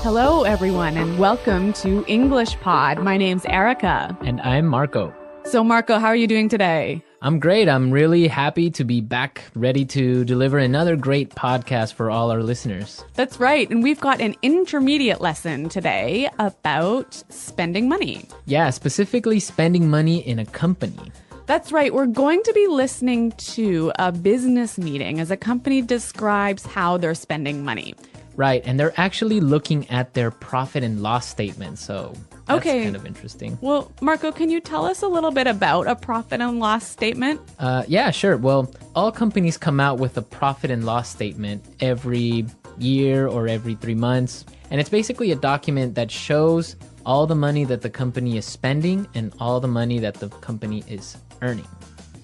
Hello, everyone, and welcome to English Pod. My name's Erica. And I'm Marco. So, Marco, how are you doing today? I'm great. I'm really happy to be back, ready to deliver another great podcast for all our listeners. That's right. And we've got an intermediate lesson today about spending money. Yeah, specifically spending money in a company. That's right. We're going to be listening to a business meeting as a company describes how they're spending money. Right, and they're actually looking at their profit and loss statement, so that's kind of interesting. Well, Marco, can you tell us a little bit about a profit and loss statement? Yeah, sure. Well, all companies come out with a profit and loss statement every year or every 3 months, and it's basically a document that shows all the money that the company is spending and all the money that the company is earning.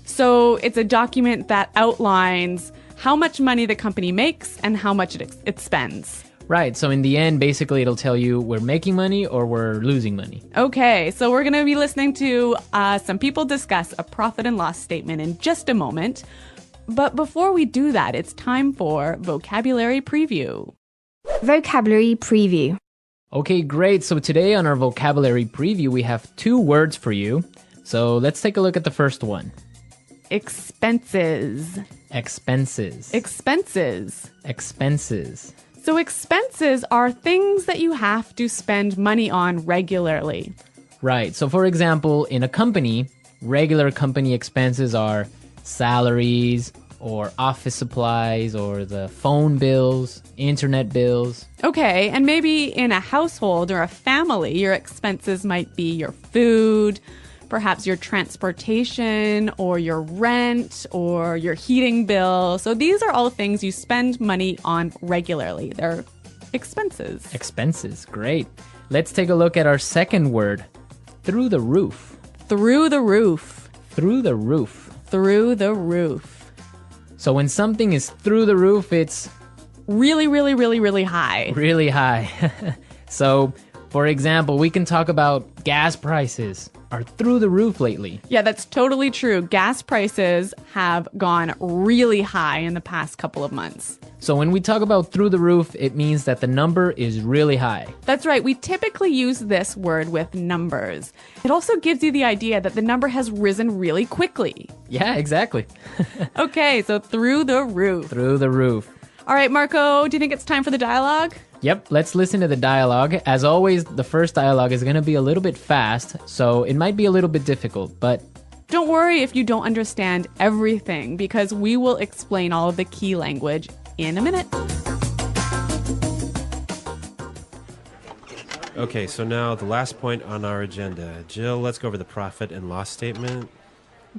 So it's a document that outlines how much money the company makes and how much it spends. Right. So in the end, basically, it'll tell you we're making money or we're losing money. Okay. So we're going to be listening to some people discuss a profit and loss statement in just a moment. But before we do that, it's time for Vocabulary Preview. Vocabulary Preview. Okay, great. So today on our Vocabulary Preview, we have 2 words for you. So let's take a look at the first one. Expenses. Expenses. Expenses. Expenses. So expenses are things that you have to spend money on regularly. Right. So for example, in a company, regular company expenses are salaries or office supplies or the phone bills, internet bills. Okay, and maybe in a household or a family, your expenses might be your food, perhaps your transportation or your rent or your heating bill. So these are all things you spend money on regularly. They're expenses. Expenses, great. Let's take a look at our second word, through the roof. Through the roof. Through the roof. Through the roof. So when something is through the roof, it's really, really, really, really high. Really high. So, for example, we can talk about gas prices are through the roof lately. Yeah, that's totally true. Gas prices have gone really high in the past couple of months. So when we talk about through the roof, it means that the number is really high. That's right. We typically use this word with numbers. It also gives you the idea that the number has risen really quickly. Yeah, exactly. Okay, so through the roof. Through the roof. All right, Marco, do you think it's time for the dialogue? Yep, let's listen to the dialogue. As always, the first dialogue is going to be a little bit fast, so it might be a little bit difficult, but don't worry if you don't understand everything, because we will explain all of the key language in a minute. Okay, so now the last point on our agenda. Jill, let's go over the profit and loss statement.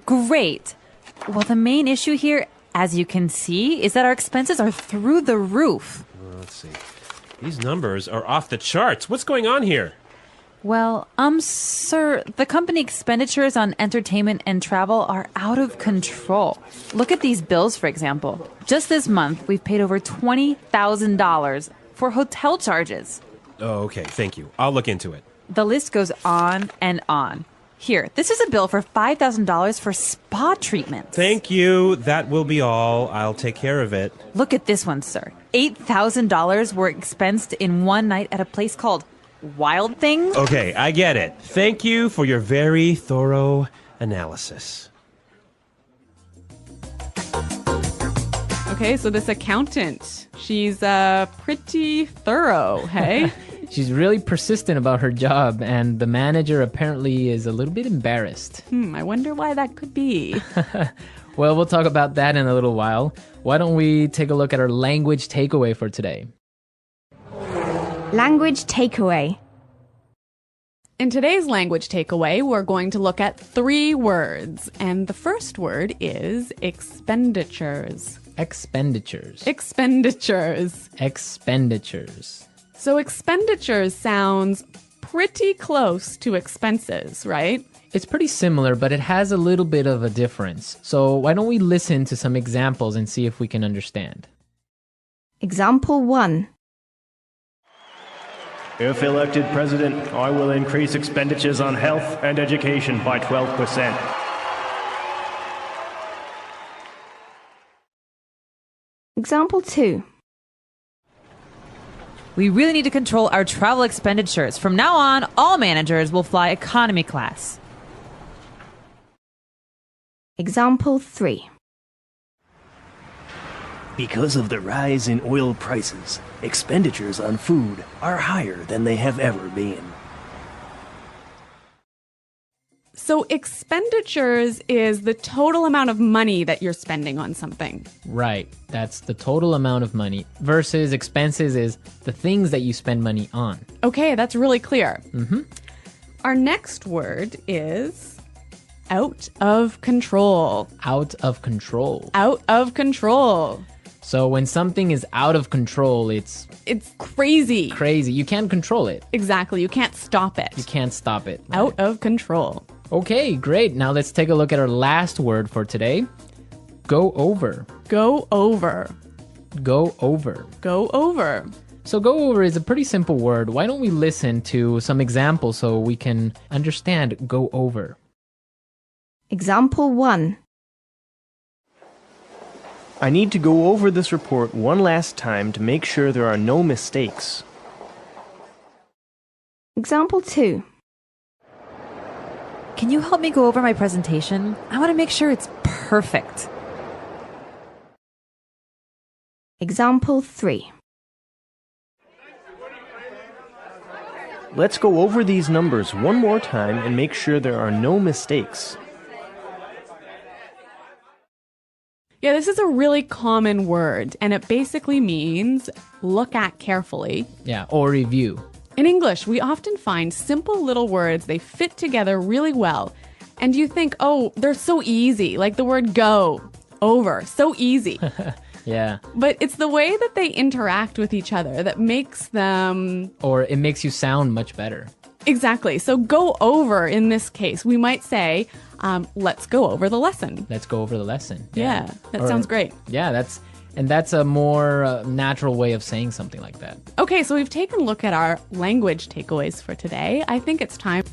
Great. Well, the main issue here, as you can see, is that our expenses are through the roof. Let's see. These numbers are off the charts. What's going on here? Well, sir, the company expenditures on entertainment and travel are out of control. Look at these bills, for example. Just this month, we've paid over $20,000 for hotel charges. Oh, okay. Thank you. I'll look into it. The list goes on and on. Here, this is a bill for $5,000 for spa treatments. Thank you. That will be all. I'll take care of it. Look at this one, sir. $8,000 were expensed in one night at a place called Wild Thing. Okay, I get it. Thank you for your very thorough analysis. Okay, so this accountant, she's pretty thorough, hey? she's really persistent about her job, and the manager apparently is a little bit embarrassed. I wonder why that could be. Well, we'll talk about that in a little while. Why don't we take a look at our language takeaway for today? Language takeaway. In today's language takeaway, we're going to look at 3 words. And the first word is expenditures. Expenditures. Expenditures. Expenditures. So expenditures sounds pretty close to expenses, right? It's pretty similar, but it has a little bit of a difference. So why don't we listen to some examples and see if we can understand? Example 1. If elected president, I will increase expenditures on health and education by 12%. Example 2. We really need to control our travel expenditures. From now on, all managers will fly economy class. Example 3. Because of the rise in oil prices, expenditures on food are higher than they have ever been. So expenditures is the total amount of money that you're spending on something. Right. That's the total amount of money versus expenses is the things that you spend money on. Okay, that's really clear. Our next word is out of control. Out of control. Out of control. So when something is out of control, it's It's crazy. crazy. You can't control it. Exactly. You can't stop it. You can't stop it. Right. Out of control. Okay, great. Now let's take a look at our last word for today. Go over. Go over. Go over. Go over. So go over is a pretty simple word. Why don't we listen to some examples so we can understand go over? Example 1. I need to go over this report one last time to make sure there are no mistakes. Example 2. Can you help me go over my presentation? I want to make sure it's perfect. Example 3. Let's go over these numbers one more time and make sure there are no mistakes. Yeah, this is a really common word, and it basically means look at carefully. Yeah, or review. In English, we often find simple little words, they fit together really well. And you think, oh, they're so easy, like the word go, over, so easy. Yeah. But it's the way that they interact with each other that makes them... Or it makes you sound much better. Exactly. So go over in this case, we might say, let's go over the lesson. Let's go over the lesson. Yeah, that Or- sounds great. Yeah, that's a more natural way of saying something like that. Okay, so we've taken a look at our language takeaways for today. I think it's time.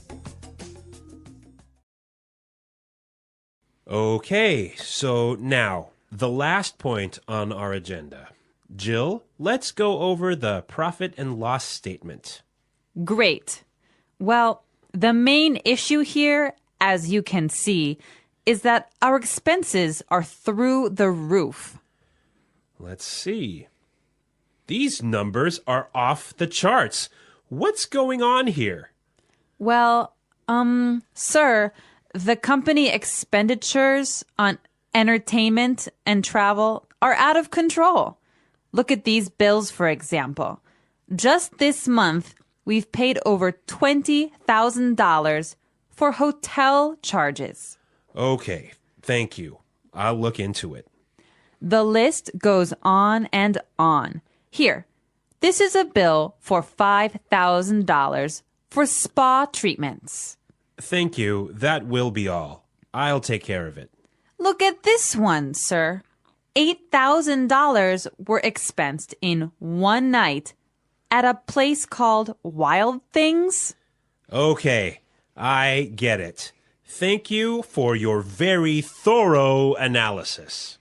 Okay, so now, the last point on our agenda. Jill, let's go over the profit and loss statement. Great. Well, the main issue here, as you can see, is that our expenses are through the roof. Let's see. These numbers are off the charts. What's going on here? Well, sir, the company expenditures on entertainment and travel are out of control. Look at these bills, for example. Just this month, we've paid over $20,000 for hotel charges. Okay, thank you. I'll look into it. The list goes on and on. Here, this is a bill for $5,000 for spa treatments. Thank you. That will be all. I'll take care of it. Look at this one, sir. $8,000 were expensed in one night at a place called Wild Things. Okay, I get it. Thank you for your very thorough analysis.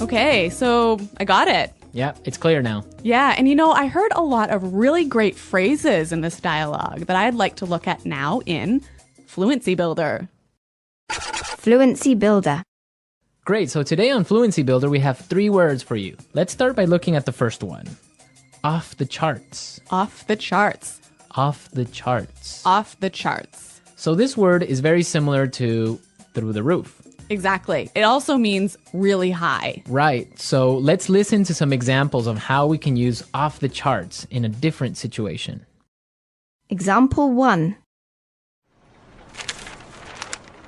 Okay, so I got it. Yeah, it's clear now. Yeah, and I heard a lot of really great phrases in this dialogue that I'd like to look at now in Fluency Builder. Fluency Builder. Great, so today on Fluency Builder, we have 3 words for you. Let's start by looking at the first one. Off the charts. Off the charts. Off the charts. Off the charts. So this word is very similar to through the roof. Exactly. It also means really high. Right, so let's listen to some examples of how we can use off the charts in a different situation. Example 1.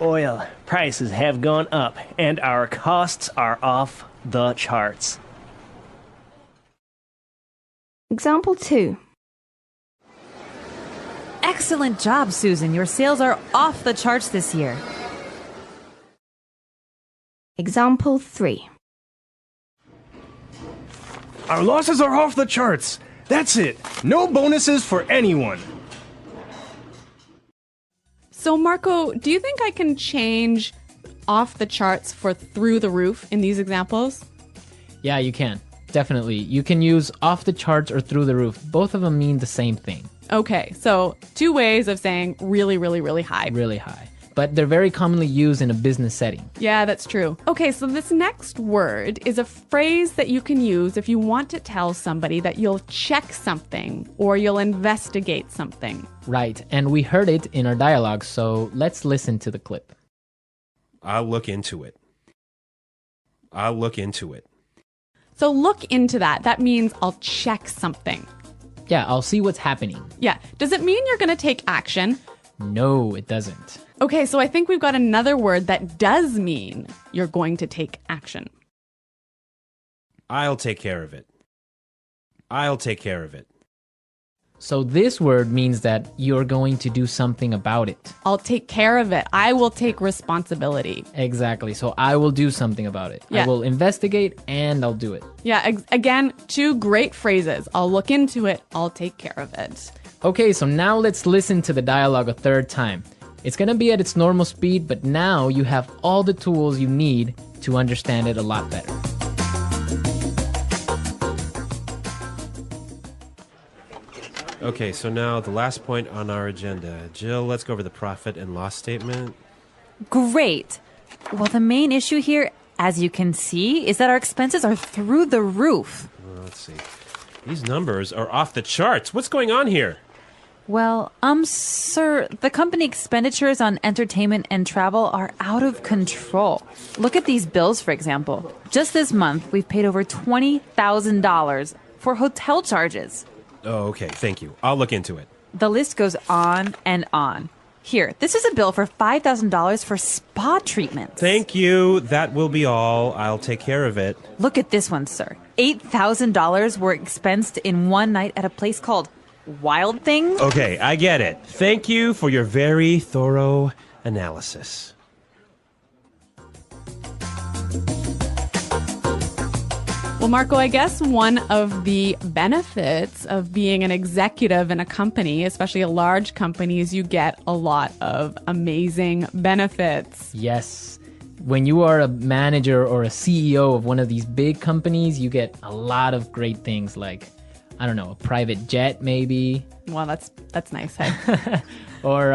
Oil prices have gone up and our costs are off the charts. Example 2. Excellent job, Susan. Your sales are off the charts this year. Example 3. Our losses are off the charts. That's it. No bonuses for anyone. So, Marco, do you think I can change off the charts for through the roof in these examples? Yeah, you can. Definitely. You can use off the charts or through the roof. Both of them mean the same thing. Okay, so two ways of saying really, really, really high. Really high. But they're very commonly used in a business setting. Yeah, that's true. Okay, so this next word is a phrase that you can use if you want to tell somebody that you'll check something or you'll investigate something. Right, and we heard it in our dialogue, so let's listen to the clip. I'll look into it. I'll look into it. So look into that. That means I'll check something. Yeah, I'll see what's happening. Yeah. Does it mean you're going to take action? No, it doesn't. Okay, so I think we've got another word that does mean you're going to take action. I'll take care of it. I'll take care of it. So this word means that you're going to do something about it. I'll take care of it. I will take responsibility. Exactly. So I will do something about it. Yeah. I will investigate and I'll do it. Yeah, again, two great phrases. I'll look into it. I'll take care of it. Okay, so now let's listen to the dialogue a third time. It's going to be at its normal speed, but now you have all the tools you need to understand it a lot better. Okay, so now the last point on our agenda. Jill, let's go over the profit and loss statement. Great. Well, the main issue here, as you can see, is that our expenses are through the roof. Let's see. These numbers are off the charts. What's going on here? Well, sir, the company expenditures on entertainment and travel are out of control. Look at these bills, for example. Just this month, we've paid over $20,000 for hotel charges. Oh, okay. Thank you. I'll look into it. The list goes on and on. Here, this is a bill for $5,000 for spa treatments. Thank you. That will be all. I'll take care of it. Look at this one, sir. $8,000 were expensed in one night at a place called Wild Thing. Okay, I get it. Thank you for your very thorough analysis. Well, Marco, I guess one of the benefits of being an executive in a company, especially a large company, is you get a lot of amazing benefits. Yes. When you are a manager or a CEO of one of these big companies, you get a lot of great things like, I don't know, a private jet maybe. Well, that's nice. Hey? Or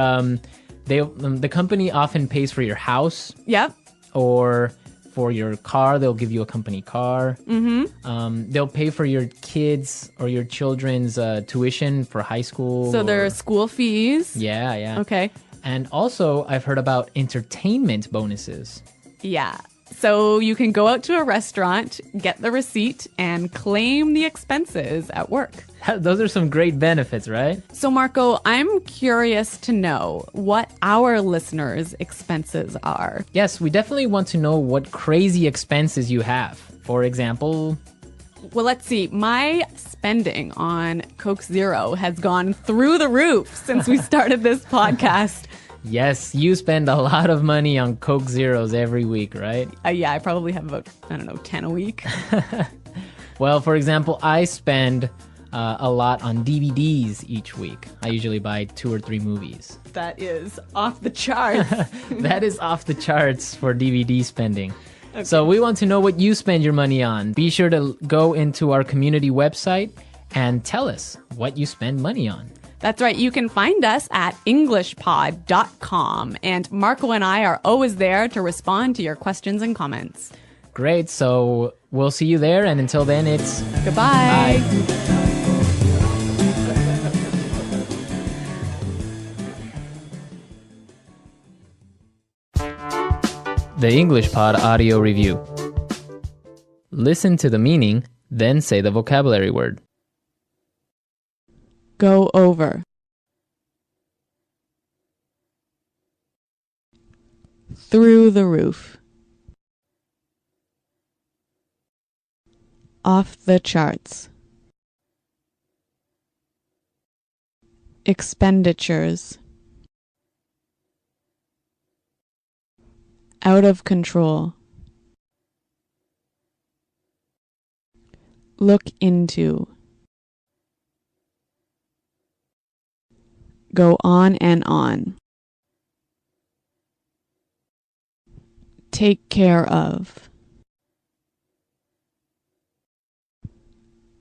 the company often pays for your house. Yep. Or for your car, they'll give you a company car. Mm-hmm. They'll pay for your kids or your children's tuition for high school. So there are school fees. Yeah, yeah. Okay. And also, I've heard about entertainment bonuses. Yeah. So you can go out to a restaurant, get the receipt, and claim the expenses at work. Those are some great benefits, right? So, Marco, I'm curious to know what our listeners' expenses are. Yes, we definitely want to know what crazy expenses you have. For example, Well, let's see. My spending on Coke Zero has gone through the roof since we started this podcast. yes, you spend a lot of money on Coke Zeros every week, right? Yeah, I probably have about, 10 a week. Well, for example, I spend a lot on DVDs each week. I usually buy 2 or 3 movies. That is off the charts. That is off the charts for DVD spending. Okay. So we want to know what you spend your money on. Be sure to go into our community website and tell us what you spend money on. That's right. You can find us at englishpod.com. And Marco and I are always there to respond to your questions and comments. Great. So we'll see you there. And until then, it's goodbye. Bye. The English Pod Audio Review. Listen to the meaning, then say the vocabulary word. Go over. Through the roof. Off the charts. Expenditures. Out of control. Look into. Go on and on. Take care of.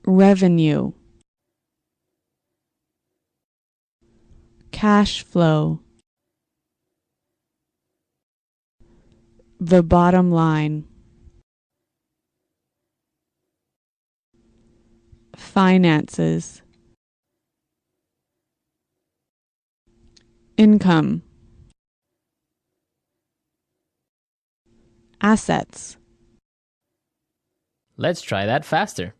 Revenue. Cash flow. The bottom line. Finances. Income. Assets. Let's try that faster.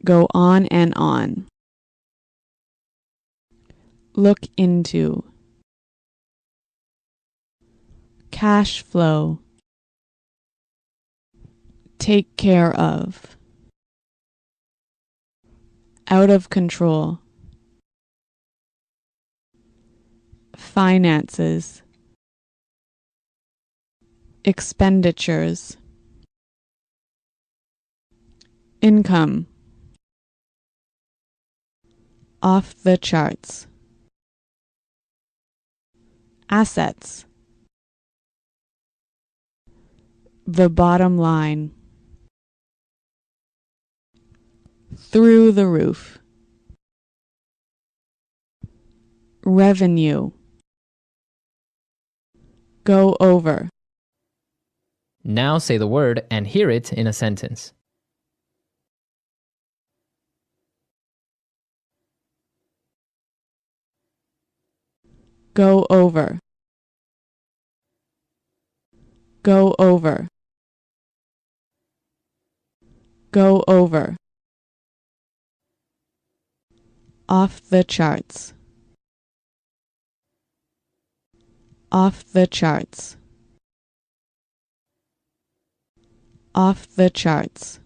Go on and on. Look into. Cash flow. Take care of. Out of control. Finances. Expenditures. Income. Off the charts. Assets. The bottom line. Through the roof. Revenue. Go over. Now say the word and hear it in a sentence. Go over. Go over. Go over. Off the charts. Off the charts. Off the charts.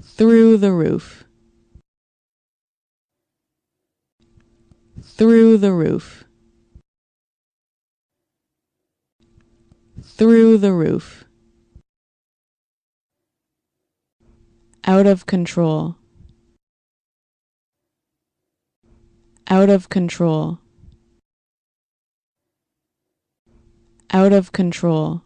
Through the roof. Through the roof. Through the roof. Out of control. Out of control. Out of control.